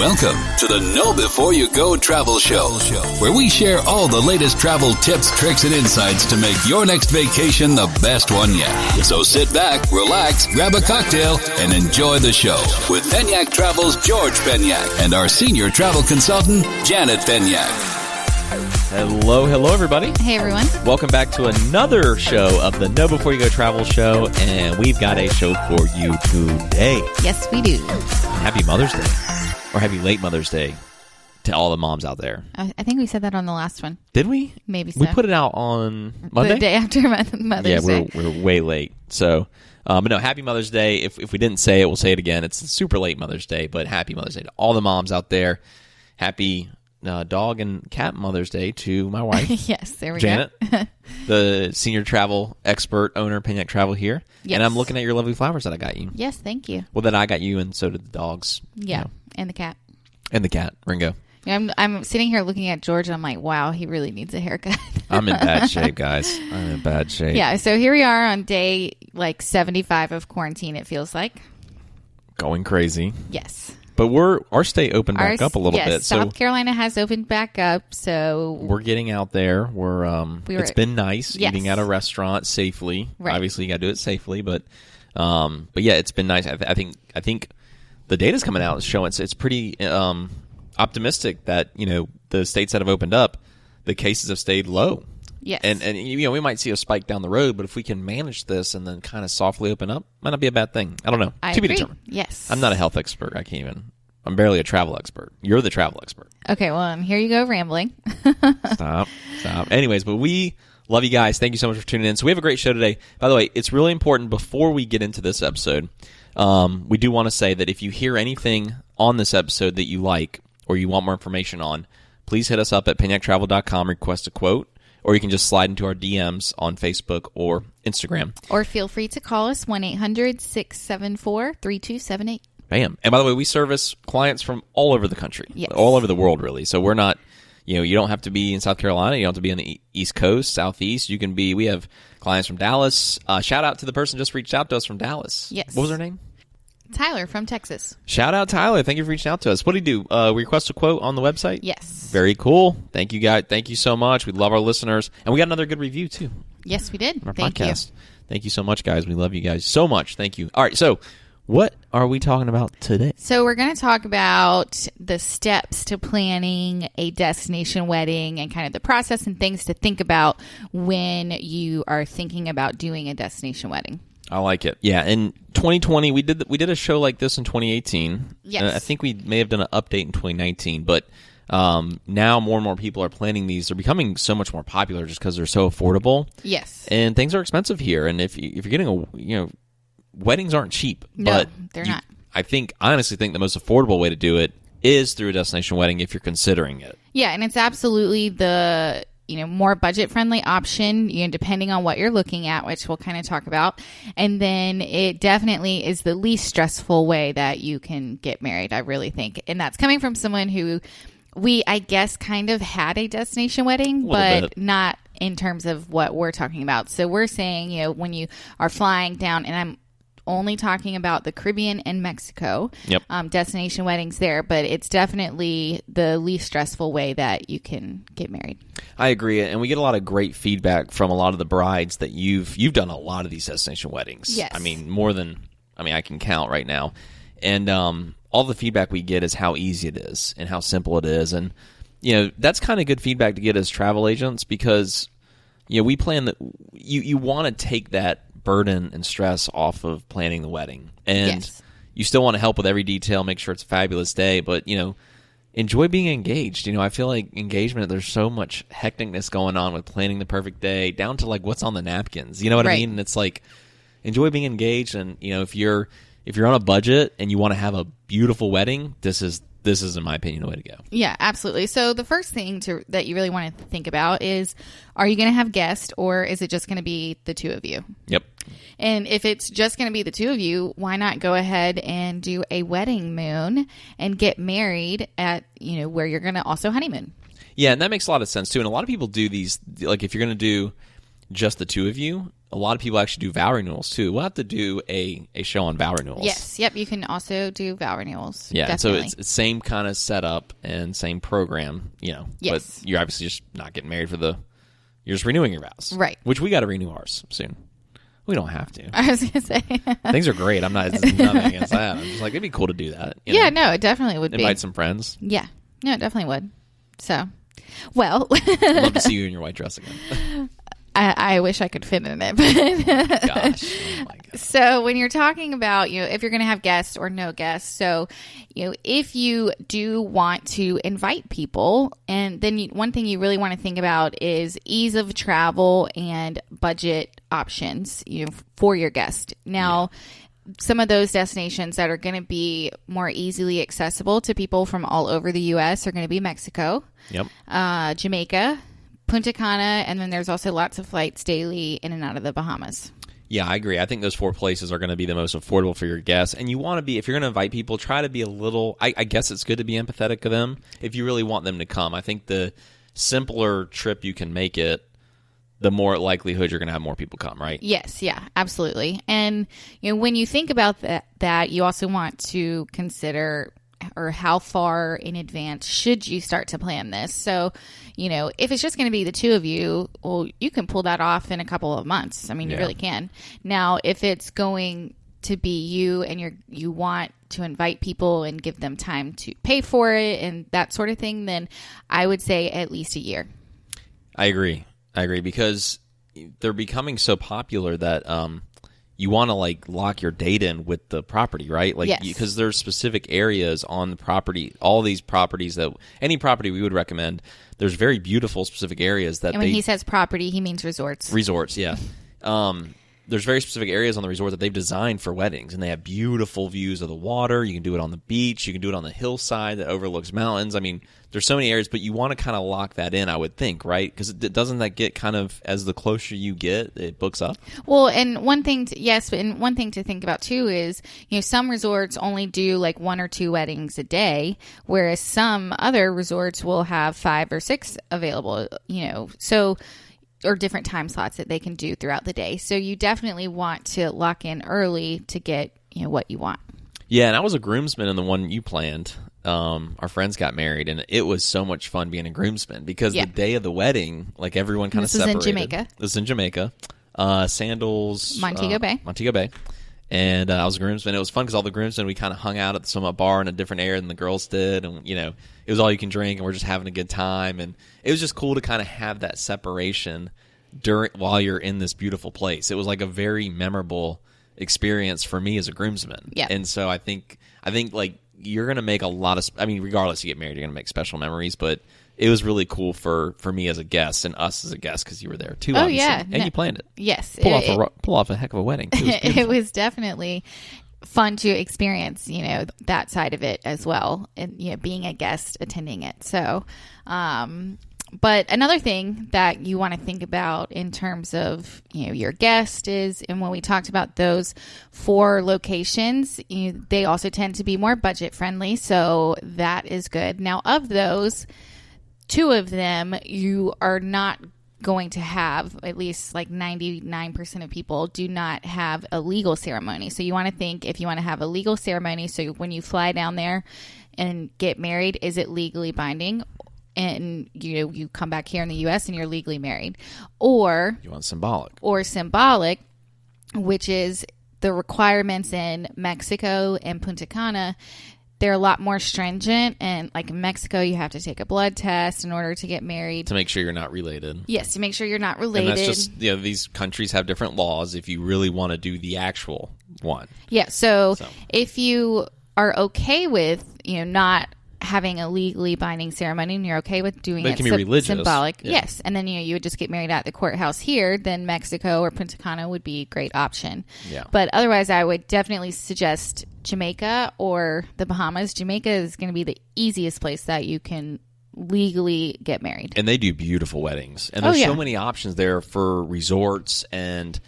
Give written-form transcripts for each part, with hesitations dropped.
Welcome to the Know Before You Go Travel Show, where we share all the latest travel tips, tricks, and insights to make your next vacation the best one yet. So sit back, relax, grab a cocktail, and enjoy the show with Penyak Travel's George Penyak and our senior travel consultant, Janet Penyak. Hello, everybody. Hey, everyone. Welcome back to another show of the Know Before You Go Travel Show, and we've got a show for you today. Yes, we do. Happy Mother's Day, or happy late Mother's Day to all the moms out there. I think we said that on the last one. Did we? Maybe so. We put it out on Monday? The day after Mother's Day. Yeah, we're way late. So, but no, happy Mother's Day. If we didn't say it, we'll say it again. It's super late Mother's Day, but happy Mother's Day to all the moms out there. Happy dog and cat Mother's Day to my wife. Yes, there we Janet, go. the senior travel expert owner, Penyak Travel here. Yes. And I'm looking at your lovely flowers that I got you. Yes, thank you. Well, that I got you, and so did the dogs. Yeah, and the cat. And the cat, Ringo. I'm sitting here looking at George, and I'm like, wow, he really needs a haircut. I'm in bad shape, guys. I'm in bad shape. Yeah, so here we are on day 75 of quarantine, it feels like. Going crazy. Yes. But our state opened back up a little bit. South Carolina has opened back up, so we're getting out there. It's been nice eating at a restaurant safely. Right. Obviously, you got to do it safely, but yeah, it's been nice. I think the data's coming out showing it's pretty optimistic that the states that have opened up, the cases have stayed low. Yes. And we might see a spike down the road, but if we can manage this and then kind of softly open up, might not be a bad thing. I don't know. I to be agree. determined. Yes. I'm not a health expert. I'm barely a travel expert. You're the travel expert. Okay, well, and here you go rambling. Stop. Anyways, but we love you guys. Thank you so much for tuning in. So we have a great show today. By the way, it's really important before we get into this episode, we do want to say that if you hear anything on this episode that you like or you want more information on, please hit us up at penyaktravel.com, request a quote, or you can just slide into our DMs on Facebook or Instagram. Or feel free to call us 1-800-674-3278. Bam. And by the way, we service clients from all over the country, all over the world, really. So we're not, you don't have to be in South Carolina. You don't have to be on the East Coast, Southeast. We have clients from Dallas. Shout out to the person just reached out to us from Dallas. Yes. What was her name? Tyler from Texas. Shout out, Tyler. Thank you for reaching out to us. What did he do? Request a quote on the website? Yes. Very cool. Thank you, guys. Thank you so much. We love our listeners. And we got another good review, too. Yes, we did. Our Thank podcast. you. Thank you so much, guys. We love you guys so much. Thank you. All right, so what are we talking about today? So we're going to talk about the steps to planning a destination wedding and kind of the process and things to think about when you are thinking about doing a destination wedding. I like it. Yeah, in 2020, we did a show like this in 2018. Yes. I think we may have done an update in 2019, but now more and more people are planning these. They're becoming so much more popular just because they're so affordable. Yes. And things are expensive here. And if you're getting weddings aren't cheap. No, but they're not. I honestly think the most affordable way to do it is through a destination wedding if you're considering it. Yeah, and it's absolutely the more budget-friendly option, depending on what you're looking at, which we'll kind of talk about. And then it definitely is the least stressful way that you can get married, I really think. And that's coming from someone who I guess, kind of had a destination wedding, but not in terms of what we're talking about. So we're saying, when you are flying down, and I'm only talking about the Caribbean and Mexico, destination weddings there, but it's definitely the least stressful way that you can get married. I agree, and we get a lot of great feedback from a lot of the brides that you've done a lot of these destination weddings. Yes. I mean, more than I can count right now. And all the feedback we get is how easy it is and how simple it is. And, that's kind of good feedback to get as travel agents because, we plan that you want to take that burden and stress off of planning the wedding. And you still want to help with every detail, make sure it's a fabulous day, but, enjoy being engaged. I feel like engagement, there's so much hecticness going on with planning the perfect day down to like what's on the napkins. You know what I mean? And it's like, enjoy being engaged. And, if you're on a budget and you want to have a beautiful wedding, this is, in my opinion, the way to go. Yeah, absolutely. So the first thing that you really want to think about is, are you going to have guests or is it just going to be the two of you? Yep. And if it's just going to be the two of you, why not go ahead and do a wedding moon and get married at, where you're going to also honeymoon? Yeah, and that makes a lot of sense too. And a lot of people do these, like if you're going to do just the two of you, a lot of people actually do vow renewals too. We'll have to do a show on vow renewals. Yes. Yep. You can also do vow renewals. Yeah. Definitely. So it's same kind of setup and same program, Yes. but you're obviously just not getting married you're just renewing your vows. Right. Which we got to renew ours soon. We don't have to. I was going to say. Things are great. It's nothing against that. I'm just like, it'd be cool to do that. No, it definitely would Invite some friends. Yeah. No, it definitely would. So, well. I'd love to see you in your white dress again. I wish I could fit in it. But Gosh. Oh my God. So when you're talking about, if you're going to have guests or no guests, so, if you do want to invite people, and then one thing you really want to think about is ease of travel and budget options, for your guest. Now, some of those destinations that are going to be more easily accessible to people from all over the U.S. are going to be Mexico, Jamaica, Punta Cana, and then there's also lots of flights daily in and out of the Bahamas. Yeah, I agree. I think those 4 places are going to be the most affordable for your guests. And you want to be, if you're going to invite people, try to be a little, I guess it's good to be empathetic to them if you really want them to come. I think the simpler trip you can make it, the more likelihood you're going to have more people come, right? Yes, yeah, absolutely. And when you think about that, you also want to consider how far in advance should you start to plan this. So, if it's just going to be the two of you, well, you can pull that off in a couple of months. I mean, you really can. Now, if it's going to be you and you want to invite people and give them time to pay for it and that sort of thing, then I would say at least a year. I agree because they're becoming so popular that you want to lock your date in with the property, right? Because there's specific areas on the property, all these properties any property we would recommend, there's very beautiful specific areas that and when he says property, he means resorts. Resorts, yeah. There's very specific areas on the resort that they've designed for weddings, and they have beautiful views of the water. You can do it on the beach. You can do it on the hillside that overlooks mountains. I mean, there's so many areas, but you want to kind of lock that in, I would think, right? Because doesn't that get kind of, as the closer you get, it books up? Well, and one thing to think about too is, some resorts only do 1 or 2 weddings a day, whereas some other resorts will have 5 or 6 available, or different time slots that they can do throughout the day. So you definitely want to lock in early to get, what you want. Yeah, and I was a groomsman in the one you planned. Our friends got married, and it was so much fun being a groomsman because the day of the wedding, everyone kind of separated. This is in Jamaica. This is in Jamaica. Sandals. Montego Bay. Montego Bay. And I was a groomsman. It was fun because all the groomsmen, we kind of hung out at the Summit Bar in a different area than the girls did. And, it was all you can drink, and we're just having a good time. And it was just cool to kind of have that separation while you're in this beautiful place. It was a very memorable experience for me as a groomsman. Yeah. And so I think you're going to make a lot of, regardless you get married, you're going to make special memories, but it was really cool for me as a guest and us as a guest because you were there too. Obviously. Yeah. And you planned it. Yes. Pull off a heck of a wedding too. It was definitely fun to experience, that side of it as well. And, being a guest attending it. So, but another thing that you want to think about in terms of, your guest is, and when we talked about those 4 locations, they also tend to be more budget friendly. So that is good. Now, of those, 2 of them, you are not going to have, at least 99% of people do not have a legal ceremony. So you want to think if you want to have a legal ceremony, so when you fly down there and get married, is it legally binding? And you come back here in the U.S. and you're legally married, or you want symbolic, which is the requirements in Mexico and Punta Cana. They're a lot more stringent, and in Mexico, you have to take a blood test in order to get married to make sure you're not related. Yes, to make sure you're not related. And that's just these countries have different laws. If you really want to do the actual one, So if you are okay with not having a legally binding ceremony and you're okay with doing it, can be religious. Symbolic, yes. And then you would just get married at the courthouse here, then Mexico or Punta Cana would be a great option. Yeah. But otherwise, I would definitely suggest Jamaica or the Bahamas. Jamaica is going to be the easiest place that you can legally get married. And they do beautiful weddings. And there's so many options there for resorts, and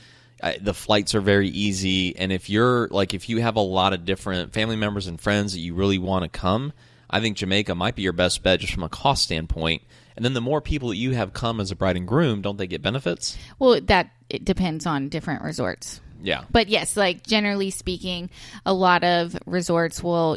the flights are very easy. And if you have a lot of different family members and friends that you really want to come, I think Jamaica might be your best bet just from a cost standpoint. And then the more people that you have come as a bride and groom, don't they get benefits? Well, it depends on different resorts. Yeah. But yes, like generally speaking, a lot of resorts will,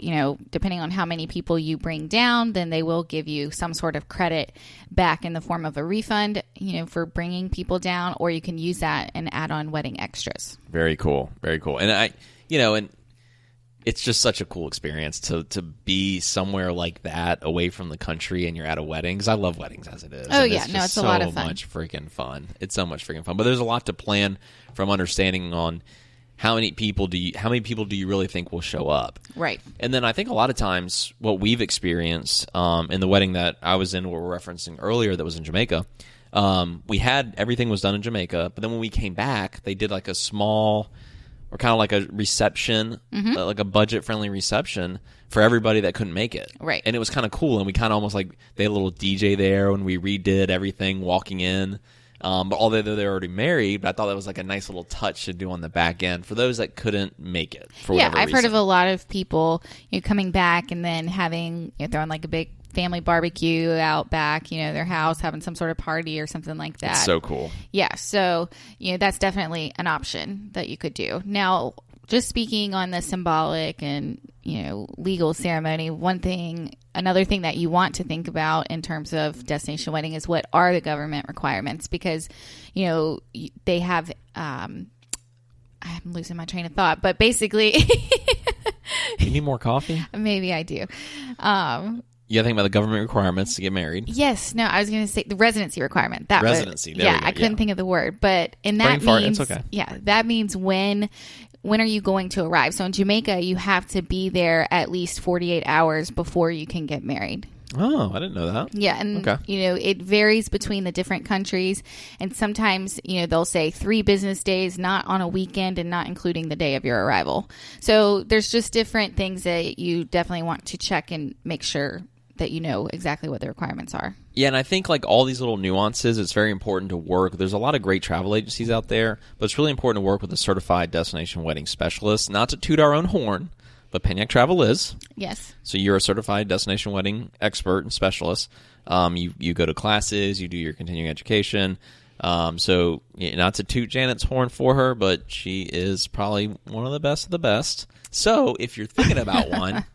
depending on how many people you bring down, then they will give you some sort of credit back in the form of a refund, for bringing people down, or you can use that and add on wedding extras. Very cool. Very cool. And and it's just such a cool experience to be somewhere like that away from the country, and you're at a wedding, because I love weddings as it is. Oh, and yeah. It's a lot of fun. So much freaking fun. It's so much freaking fun. But there's a lot to plan from understanding on how many people do you really think will show up? Right. And then I think a lot of times what we've experienced in the wedding that I was in, what we're referencing earlier, that was in Jamaica, everything was done in Jamaica, but then when we came back, they did like a small, or kind of like a reception, like a budget-friendly reception for everybody that couldn't make it. Right. And it was kind of cool, and we kind of almost like, they had a little DJ there when we redid everything walking in. But although they're already married, but I thought that was like a nice little touch to do on the back end for those that couldn't make it for whatever reason. I've heard of a lot of people coming back and then having, throwing like a big family barbecue out back, their house, having some sort of party or something like that. It's so cool. Yeah. So, that's definitely an option that you could do. Now, just speaking on the symbolic and, legal ceremony, another thing that you want to think about in terms of destination wedding is what are the government requirements, because, they have, I'm losing my train of thought, but basically. You need more coffee? Maybe I do. You got to think about the government requirements to get married. Yes. No, I was going to say the residency requirement. Residency. There we go. I couldn't think of the word, but that means, it's okay. Yeah, that means when are you going to arrive? So in Jamaica, you have to be there at least 48 hours before you can get married. Oh, I didn't know that. Yeah, and it varies between the different countries, and sometimes they'll say 3 business days, not on a weekend, and not including the day of your arrival. So there's just different things that you definitely want to check and make sure that you know exactly what the requirements are. Yeah, and I think like all these little nuances, it's very important to work. There's a lot of great travel agencies out there, but it's really important to work with a certified destination wedding specialist. Not to toot our own horn, but Penyak Travel is. Yes. So you're a certified destination wedding expert and specialist. You go to classes, you do your continuing education. So not to toot Janet's horn for her, but she is probably one of the best. So if you're thinking about one,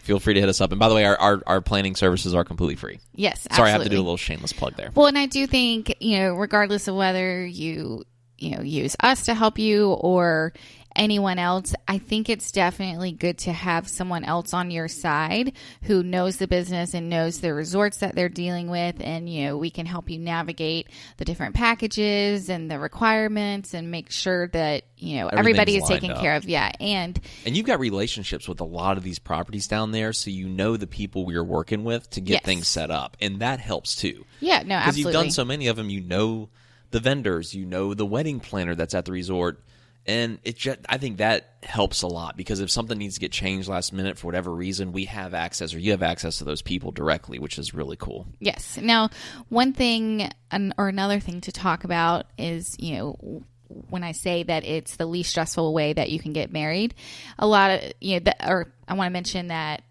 feel free to hit us up. And by the way, our planning services are completely free. Yes, absolutely. Sorry, I have to do a little shameless plug there. Well, and I do think, regardless of whether you use us to help you or anyone else, I think it's definitely good to have someone else on your side who knows the business and knows the resorts that they're dealing with, and we can help you navigate the different packages and the requirements and make sure that everybody is taken care of. Yeah, and you've got relationships with a lot of these properties down there, so you know the people we're working with to get things set up, and that helps too. Yeah, no, absolutely. Because you've done so many of them, the vendors, the wedding planner that's at the resort. And I think that helps a lot, because if something needs to get changed last minute for whatever reason, we have access, or you have access to those people directly, which is really cool. Yes. Now, one thing or another thing to talk about is, when I say that it's the least stressful way that you can get married, a lot of, I want to mention that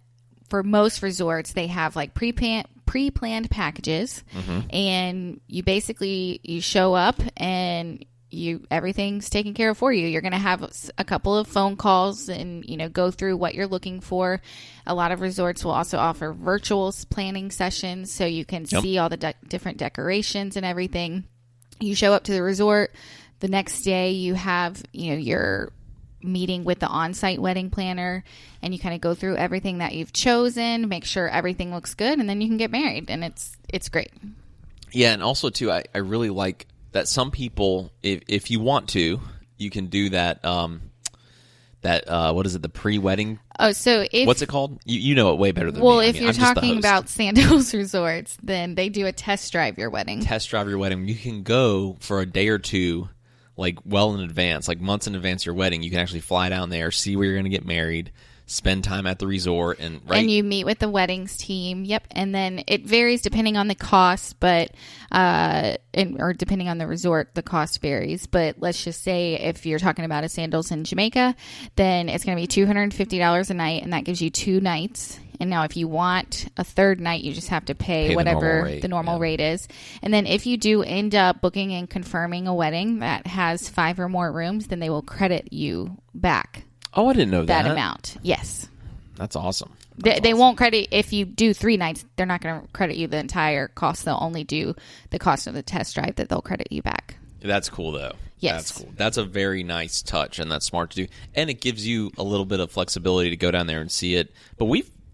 for most resorts, they have like pre-planned packages, and you show up and everything's taken care of for you. You're going to have a couple of phone calls and, go through what you're looking for. A lot of resorts will also offer virtual planning sessions, so you can see all the different decorations and everything. You show up to the resort. The next day you have, your meeting with the on-site wedding planner, and you kind of go through everything that you've chosen, make sure everything looks good, and then you can get married, and it's great. Yeah, and also too, I really like that some people, if you want to, you can do that. What is it? The pre-wedding. Oh, so what's it called? You know it way better than me. Well, if you're talking about Sandals Resorts, then they do a test drive your wedding. Test drive your wedding. You can go for a day or two, like well in advance, like months in advance of your wedding. You can actually fly down there, see where you're going to get married, spend time at the resort and you meet with the weddings team. Yep. And then it varies depending on the cost, but or depending on the resort, the cost varies. But let's just say if you're talking about a Sandals in Jamaica, then it's going to be $250 a night, and that gives you 2 nights. And now if you want a third night, you just have to pay whatever the normal rate is. And then if you do end up booking and confirming a wedding that has 5 or more rooms, then they will credit you back. Oh, I didn't know that amount. Yes. That's awesome. They won't credit if you do 3 nights. They're not going to credit you the entire cost. They'll only do the cost of the test drive that they'll credit you back. That's cool, though. Yes. That's cool. That's a very nice touch, and that's smart to do. And it gives you a little bit of flexibility to go down there and see it. But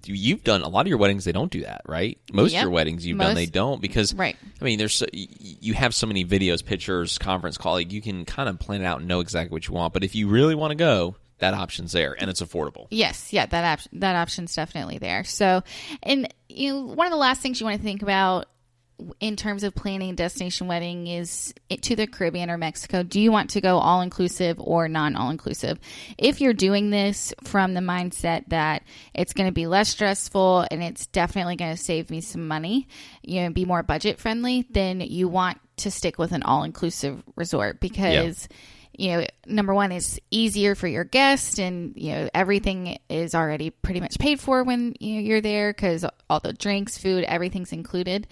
you've done a lot of your weddings, they don't do that, right? Most of your weddings you've done, they don't, because I mean, you have so many videos, pictures, conference call, like you can kind of plan it out and know exactly what you want. But if you really want to go, that option's there, and it's affordable. Yes, yeah, that option's definitely there. So, and one of the last things you want to think about in terms of planning a destination wedding is to the Caribbean or Mexico. Do you want to go all-inclusive or non-all-inclusive? If you're doing this from the mindset that it's going to be less stressful and it's definitely going to save me some money, be more budget-friendly, then you want to stick with an all-inclusive resort because number one, it's easier for your guest, and everything is already pretty much paid for when you're there because all the drinks, food, everything's included.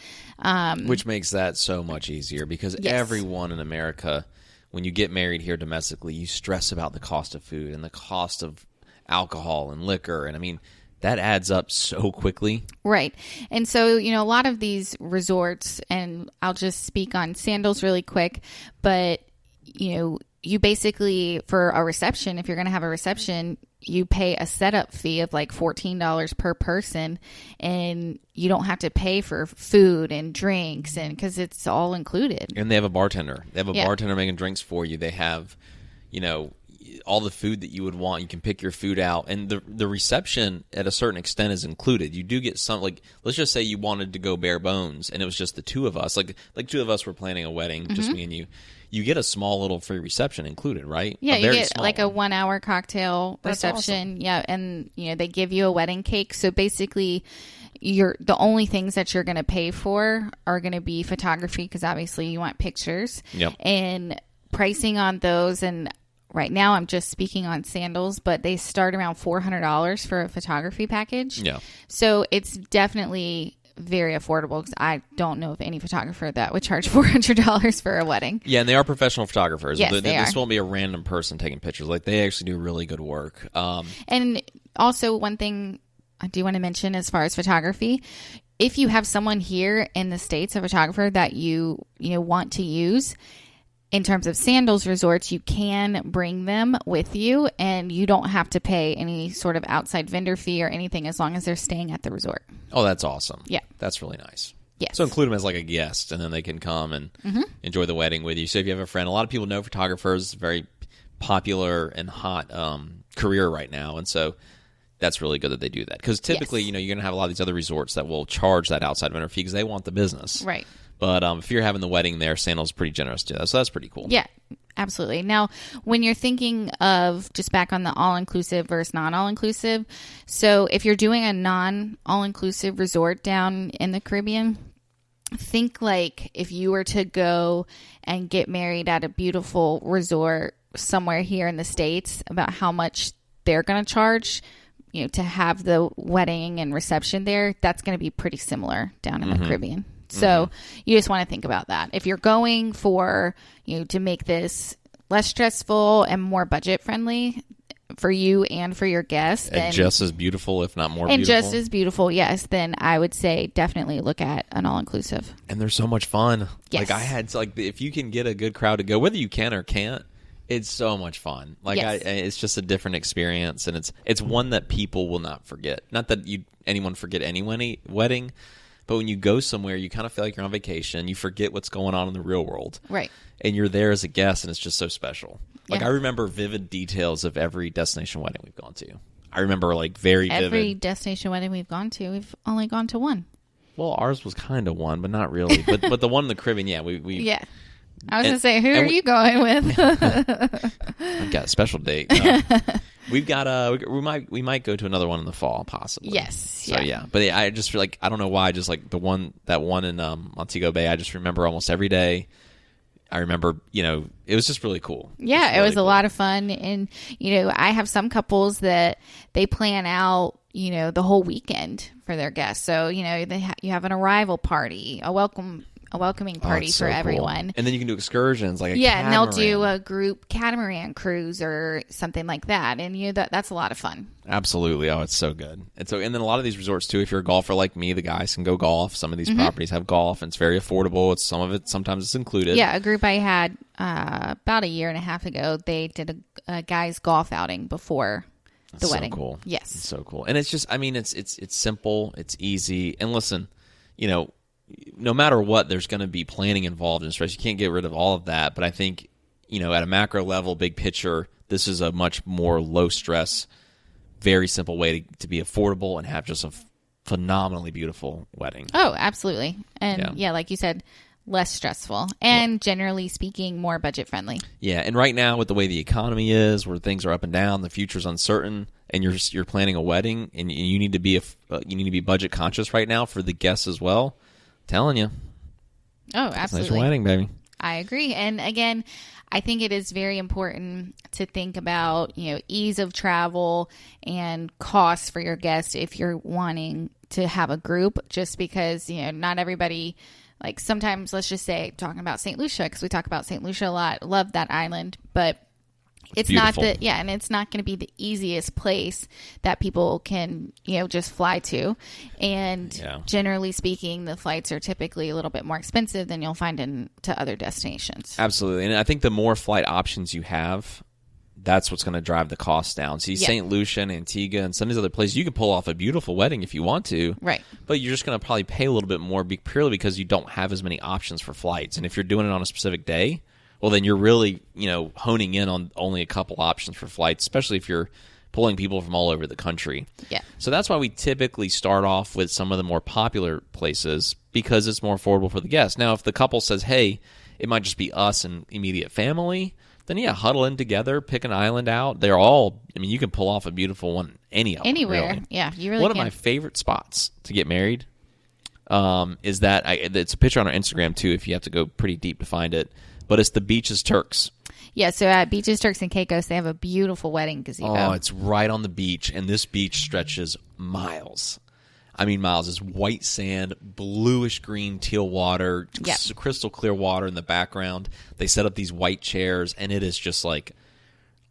Which makes that so much easier because everyone in America, when you get married here domestically, you stress about the cost of food and the cost of alcohol and liquor, and I mean that adds up so quickly. Right. And so, a lot of these resorts, and I'll just speak on Sandals really quick, but you basically, for a reception, if you're going to have a reception, you pay a setup fee of like $14 per person, and you don't have to pay for food and drinks, and because it's all included. And they have a bartender. They have a bartender making drinks for you. They have, all the food that you would want. You can pick your food out, and the reception at a certain extent is included. You do get some, like, let's just say you wanted to go bare bones, and it was just the two of us. Like 2 of us were planning a wedding, just me and you. You get a small little free reception included, right? Yeah, you get like a 1-hour cocktail reception. Awesome. Yeah, and they give you a wedding cake. So basically, the only things that you're going to pay for are going to be photography, because obviously you want pictures. Yep. And pricing on those, and right now I'm just speaking on Sandals, but they start around $400 for a photography package. Yeah. So it's definitely very affordable, because I don't know of any photographer that would charge $400 for a wedding. Yeah, and they are professional photographers. Yes, they are. This won't be a random person taking pictures. Like, they actually do really good work. And also, one thing I do want to mention as far as photography, if you have someone here in the States, a photographer that you want to use, in terms of Sandals resorts, you can bring them with you, and you don't have to pay any sort of outside vendor fee or anything as long as they're staying at the resort. Oh, that's awesome. Yeah. That's really nice. Yes. So include them as like a guest, and then they can come and enjoy the wedding with you. So if you have a friend, a lot of people know photographers. It's a very popular and hot career right now, and so that's really good that they do that. Because typically, you're going to have a lot of these other resorts that will charge that outside vendor fee because they want the business. Right. But if you're having the wedding there, Sandals is pretty generous to that. So that's pretty cool. Yeah, absolutely. Now, when you're thinking of just back on the all-inclusive versus non-all-inclusive, so if you're doing a non-all-inclusive resort down in the Caribbean, think like if you were to go and get married at a beautiful resort somewhere here in the States, about how much they're going to charge to have the wedding and reception there. That's going to be pretty similar down in the Caribbean. So you just want to think about that. If you're going for, to make this less stressful and more budget friendly for you and for your guests. And just as beautiful, if not more beautiful. And just as beautiful, yes. Then I would say definitely look at an all-inclusive. And they're so much fun. Yes. If you can get a good crowd to go, whether you can or can't, it's so much fun. It's just a different experience, and it's one that people will not forget. Not that anyone forget any wedding, but when you go somewhere, you kind of feel like you're on vacation. You forget what's going on in the real world. Right. And you're there as a guest, and it's just so special. Like, I remember vivid details of every destination wedding we've gone to. I remember, very vivid. Every destination wedding we've gone to, we've only gone to one. Well, ours was kind of one, but not really. But the one in the Caribbean, we yeah. I was going to say, who are you going with? I've got a special date. We've got we might go to another one in the fall, possibly. Yes. So yeah. But I just feel like, I don't know why, just like that one in Montego Bay, I just remember almost every day. I remember, it was just really cool. Yeah, it was a lot of fun. And, I have some couples that they plan out, the whole weekend for their guests. So, you have an arrival party, a welcoming party for everyone. Cool. And then you can do excursions like and they'll do a group catamaran cruise or something like that. And that's a lot of fun. Absolutely. Oh, it's so good. And then a lot of these resorts too, if you're a golfer like me, the guys can go golf. Some of these properties have golf, and it's very affordable. Sometimes it's included. Yeah, a group I had about a year and a half ago, they did a guy's golf outing before the wedding. So cool. Yes. It's so cool. And it's just, it's simple, it's easy. And listen, no matter what, there's going to be planning involved in stress. You can't get rid of all of that. But I think, at a macro level, big picture, this is a much more low stress, very simple way to be affordable and have just a phenomenally beautiful wedding. Oh, absolutely. And like you said, less stressful and generally speaking, more budget friendly. Yeah. And right now with the way the economy is, where things are up and down, the future's uncertain, and you're planning a wedding, and you need to be budget conscious right now for the guests as well. Telling you. Oh, absolutely. Nice wedding, baby. I agree. And again, I think it is very important to think about, ease of travel and costs for your guests if you're wanting to have a group, just because, not everybody, like sometimes, let's just say, talking about St. Lucia, because we talk about St. Lucia a lot, love that island, but it's beautiful. and it's not going to be the easiest place that people can, just fly to. And generally speaking, the flights are typically a little bit more expensive than you'll find to other destinations. Absolutely. And I think the more flight options you have, that's what's going to drive the costs down. See, St. Lucia and Antigua and some of these other places, you can pull off a beautiful wedding if you want to. Right. But you're just going to probably pay a little bit more purely because you don't have as many options for flights. And if you're doing it on a specific day, well, then you're really, honing in on only a couple options for flights, especially if you're pulling people from all over the country. Yeah. So that's why we typically start off with some of the more popular places, because it's more affordable for the guests. Now, if the couple says, hey, it might just be us and immediate family, then huddle in together, pick an island out. They're all, you can pull off a beautiful one anywhere. Really. Yeah, you really One can. of my favorite spots to get married is that, it's a picture on our Instagram too, if you have to go pretty deep to find it. But it's the Beaches Turks. Yeah, so at Beaches Turks and Caicos, they have a beautiful wedding gazebo. Oh, it's right on the beach, and this beach stretches miles. Miles. It's white sand, bluish green teal water, crystal clear water in the background. They set up these white chairs, and it is just like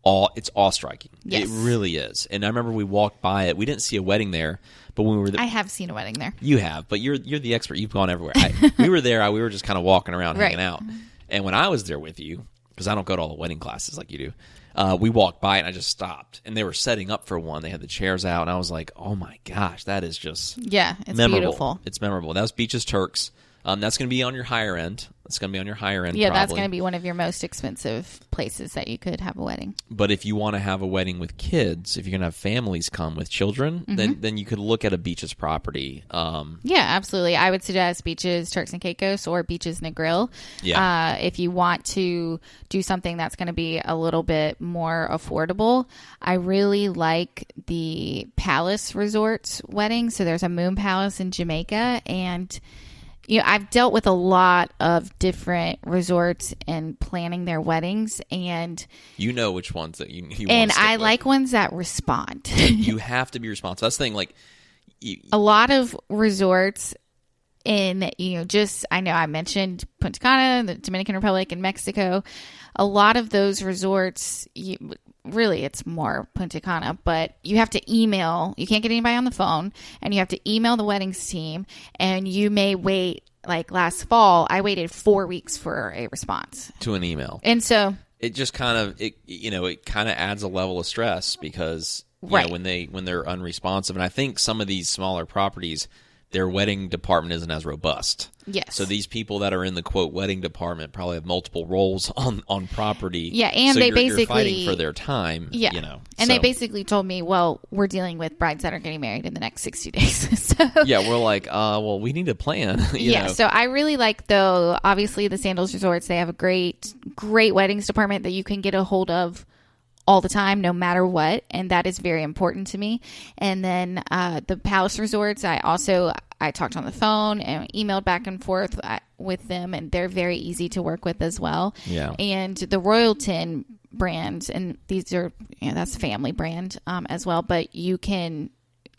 it's awe-striking. Yes. It really is. And I remember we walked by it. We didn't see a wedding there, but when we were there, I have seen a wedding there. You have, but you're the expert. You've gone everywhere. We were there. We were just kind of walking around, hanging out. And when I was there with you, because I don't go to all the wedding classes like you do, we walked by and I just stopped. And they were setting up for one. They had the chairs out. And I was like, oh, my gosh, that is just it's memorable. Beautiful. It's memorable. That was Beaches Turks. That's going to be on your higher end. That's going to be on your higher end, yeah, probably. That's going to be one of your most expensive places that you could have a wedding. But if you want to have a wedding with kids, if you're going to have families come with children, then you could look at a Beaches property. Yeah, absolutely. I would suggest Beaches Turks and Caicos or Beaches Negril. Yeah. If you want to do something that's going to be a little bit more affordable, I really like the Palace Resorts wedding. So there's a Moon Palace in Jamaica, and I've dealt with a lot of different resorts and planning their weddings, and you know which ones that you and I like ones that respond. You have to be responsive. That's the thing. Like a lot of resorts in I know I mentioned Punta Cana, the Dominican Republic, and Mexico. A lot of those resorts, really, it's more Punta Cana, but you have to email. You can't get anybody on the phone, and you have to email the weddings team, and you may wait. Like last fall, I waited 4 weeks for a response to an email. And so it just kind of, it kind of adds a level of stress because when they're unresponsive. And I think some of these smaller properties, their wedding department isn't as robust. Yes. So these people that are in the quote wedding department probably have multiple roles on property. Yeah, and so they you're fighting for their time. Yeah. And they basically told me, well, we're dealing with brides that are getting married in the next 60 days. So yeah, we're like, well, we need a plan. you know? So I really like, though, obviously the Sandals Resorts, they have a great weddings department that you can get a hold of all the time, no matter what. And that is very important to me. And then the Palace Resorts, I talked on the phone and emailed back and forth with them, and they're very easy to work with as well. Yeah. And the Royalton brand, and these are, that's a family brand as well, but you can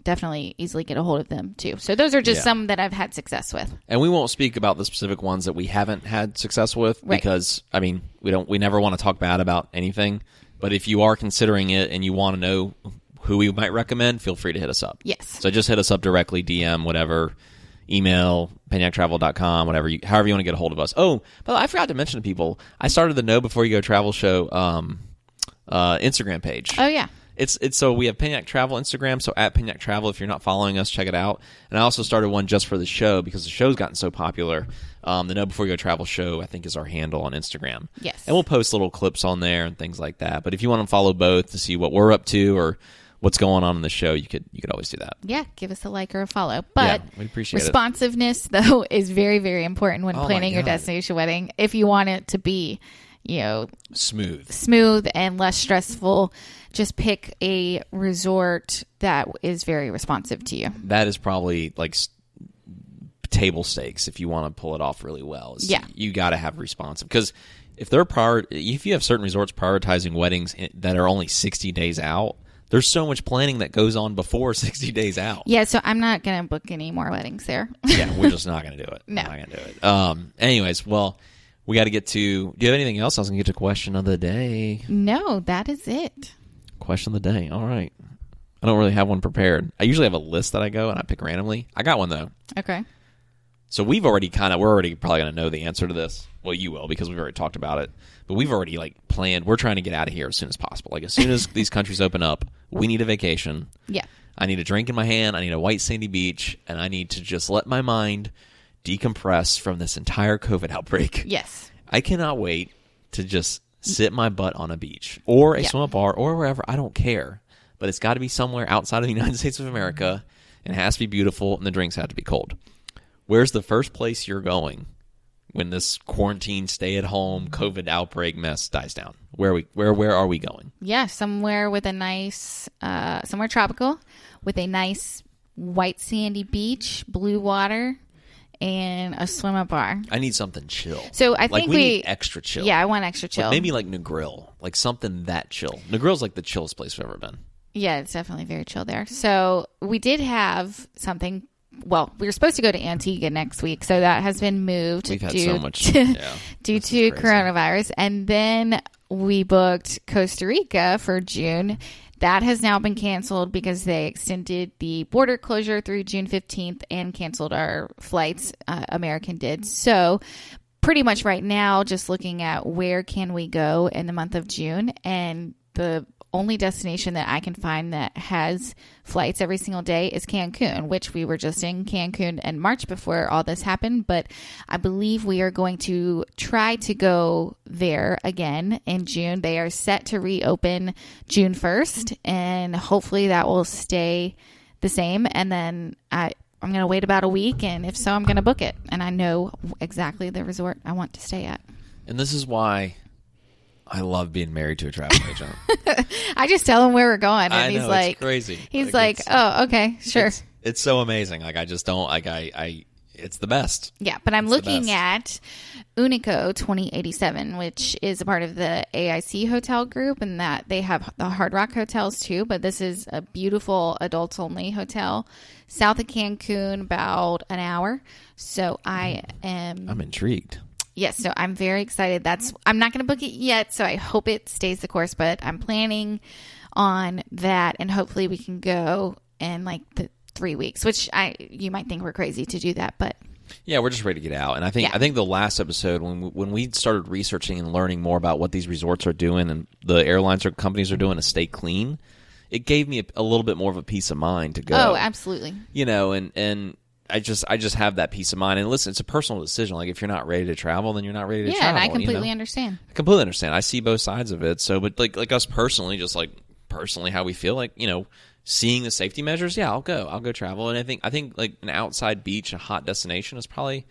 definitely easily get a hold of them too. So those are just some that I've had success with. And we won't speak about the specific ones that we haven't had success with because, I mean, we never want to talk bad about anything. But if you are considering it and you want to know who we might recommend, feel free to hit us up. Yes. So just hit us up directly, DM, whatever, email, PennyacTravel.com, whatever, however you want to get a hold of us. Oh, but I forgot to mention to people, I started the Know Before You Go Travel Show Instagram page. Oh, yeah. It's so we have Penyak Travel Instagram, so at Penyak Travel, if you're not following us, check it out. And I also started one just for the show because the show's gotten so popular. The Know Before You Go Travel Show, I think, is our handle on Instagram. Yes. And we'll post little clips on there and things like that. But if you want to follow both to see what we're up to or what's going on in the show, you could always do that. Yeah, give us a like or a follow. But we appreciate responsiveness, though, is very, very important when planning your destination wedding. If you want it to be, smooth and less stressful, just pick a resort that is very responsive to you. That is probably like table stakes if you want to pull it off really well. You got to have responsive, because if you have certain resorts prioritizing weddings that are only 60 days out, there's so much planning that goes on before 60 days out. Yeah, so I'm not going to book any more weddings there. Yeah, we're just not going to do it. No. We're not going to do it. Anyways, well, we got to get to... Do you have anything else? I was going to get to question of the day. No, that is it. Question of the day. All right. I don't really have one prepared. I usually have a list that I go and I pick randomly. I got one, though. Okay. So we're already probably going to know the answer to this. Well, you will, because we've already talked about it. But we've already planned. We're trying to get out of here as soon as possible. As soon as these countries open up, we need a vacation. Yeah. I need a drink in my hand. I need a white sandy beach, and I need to just let my mind decompress from this entire COVID outbreak. Yes. I cannot wait to just sit my butt on a beach or a swim up bar or wherever. I don't care. But it's got to be somewhere outside of the United States of America, and it has to be beautiful, and the drinks have to be cold. Where's the first place you're going when this quarantine, stay-at-home, COVID outbreak mess dies down? Where are we going? Yeah, somewhere with a nice, somewhere tropical, with a nice white sandy beach, blue water, and a swim-up bar. I need something chill. So I think we need extra chill. Yeah, I want extra chill. Maybe Negril, something that chill. Negril's the chillest place we've ever been. Yeah, it's definitely very chill there. So we did have something. Well, we were supposed to go to Antigua next week, so that has been moved We've had due so much due to coronavirus. And then we booked Costa Rica for June. That has now been canceled because they extended the border closure through June 15th and canceled our flights. American did. So pretty much right now, just looking at where can we go in the month of June, and the only destination that I can find that has flights every single day is Cancun, which we were just in Cancun in March before all this happened. But I believe we are going to try to go there again in June. They are set to reopen June 1st, and hopefully that will stay the same. And then I'm going to wait about a week, and if so, I'm going to book it. And I know exactly the resort I want to stay at. And this is why I love being married to a travel agent. I just tell him where we're going, and I know, he's like, it's crazy. He's like, oh, okay, sure. It's so amazing. I just don't it's the best. Yeah, but I'm looking at Unico 2087, which is a part of the AIC hotel group, and that they have the Hard Rock hotels too. But this is a beautiful adults only hotel south of Cancun, about an hour. So I'm intrigued. Yes, so I'm very excited. I'm not going to book it yet, so I hope it stays the course, but I'm planning on that, and hopefully we can go in the 3 weeks, which you might think we're crazy to do that, but yeah, we're just ready to get out. And I think the last episode when we started researching and learning more about what these resorts are doing and the airlines or companies are doing to stay clean, it gave me a little bit more of a peace of mind to go. Oh, absolutely. And I just have that peace of mind. And listen, it's a personal decision. If you're not ready to travel, then you're not ready to travel. Yeah, and I completely understand. I completely understand. I see both sides of it. So, but like us personally, just personally how we feel, seeing the safety measures, I'll go travel. And I think an outside beach, a hot destination is probably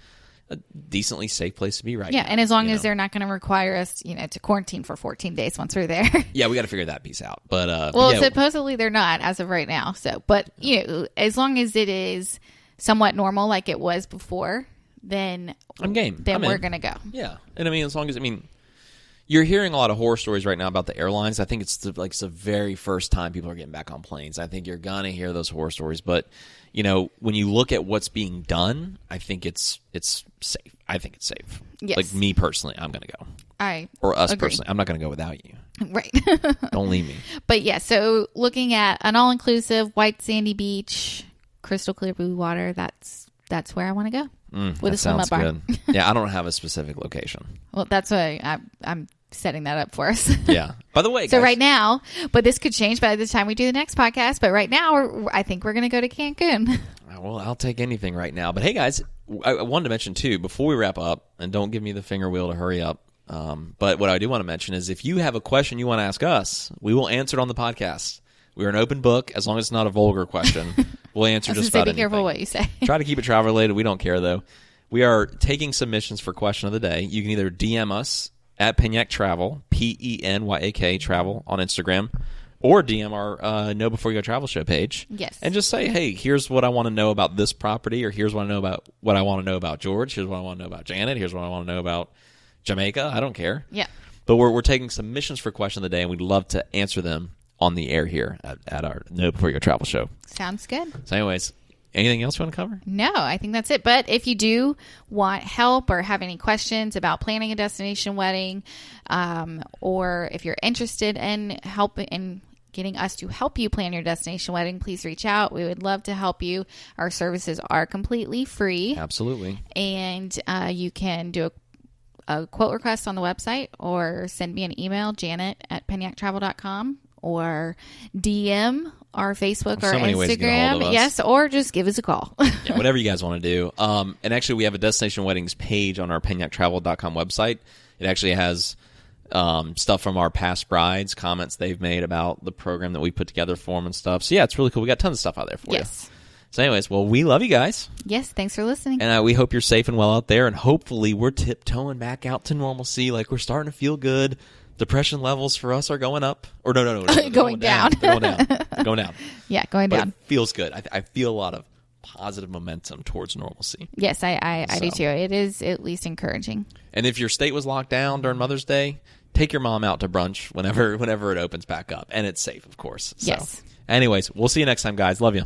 a decently safe place to be right Yeah, now. and as long as they're not going to require us, to quarantine for 14 days once we're there. Yeah, we got to figure that piece out. But Supposedly they're not as of right now. So, but as long as it is somewhat normal like it was before, then I'm game. Then we're going to go. Yeah, and as long as you're hearing a lot of horror stories right now about the airlines. I think it's the very first time people are getting back on planes. I think you're gonna hear those horror stories, but when you look at what's being done, I think it's safe. I think it's safe. Yes. Like me personally, I'm gonna go. Or us agree. personally, I'm not gonna go without you. Right. Don't leave me. But yeah, so looking at an all-inclusive white sandy beach, crystal clear blue water. That's where I want to go with a swim up bar. Good. Yeah, I don't have a specific location. Well, that's why I'm setting that up for us. Yeah. By the way, so guys, right now, but this could change by the time we do the next podcast. But right now, I think we're going to go to Cancun. Well, I'll take anything right now. But hey, guys, I wanted to mention too before we wrap up, and don't give me the finger wheel to hurry up. But what I do want to mention is if you have a question you want to ask us, we will answer it on the podcast. We're an open book as long as it's not a vulgar question. We'll answer just about anything. Be careful what you say. Try to keep it travel related. We don't care though. We are taking submissions for question of the day. You can either DM us at Penyak Travel, PENYAK Travel on Instagram, or DM our Know Before You Go Travel Show page. Yes. And just say, hey, here's what I want to know about this property, or here's what I want to know about George, here's what I want to know about Janet, here's what I want to know about Jamaica. I don't care. Yeah. But we're taking submissions for question of the day, and we'd love to answer them on the air here at our Know Before You Go Travel Show. Sounds good. So anyways, anything else you want to cover? No, I think that's it. But if you do want help or have any questions about planning a destination wedding, or if you're interested in getting us to help you plan your destination wedding, please reach out. We would love to help you. Our services are completely free. Absolutely. And you can do a quote request on the website or send me an email, janet@penyaktravel.com, or DM our Facebook or Instagram. Yes, or just give us a call. Yeah, whatever you guys want to do. And actually, we have a destination weddings page on our penyaktravel.com website. It actually has stuff from our past brides, comments they've made about the program that we put together for them and stuff. So yeah, it's really cool. We got tons of stuff out there for you. So anyways, well, we love you guys. Yes, thanks for listening. And we hope you're safe and well out there. And hopefully we're tiptoeing back out to normalcy. Like we're starting to feel good. Depression levels for us are going up. Or no. Going down. They're going down. Yeah, going down. It feels good. I feel a lot of positive momentum towards normalcy. Yes, I do too. It is at least encouraging. And if your state was locked down during Mother's Day, take your mom out to brunch whenever it opens back up. And it's safe, of course. So, yes. Anyways, we'll see you next time, guys. Love you.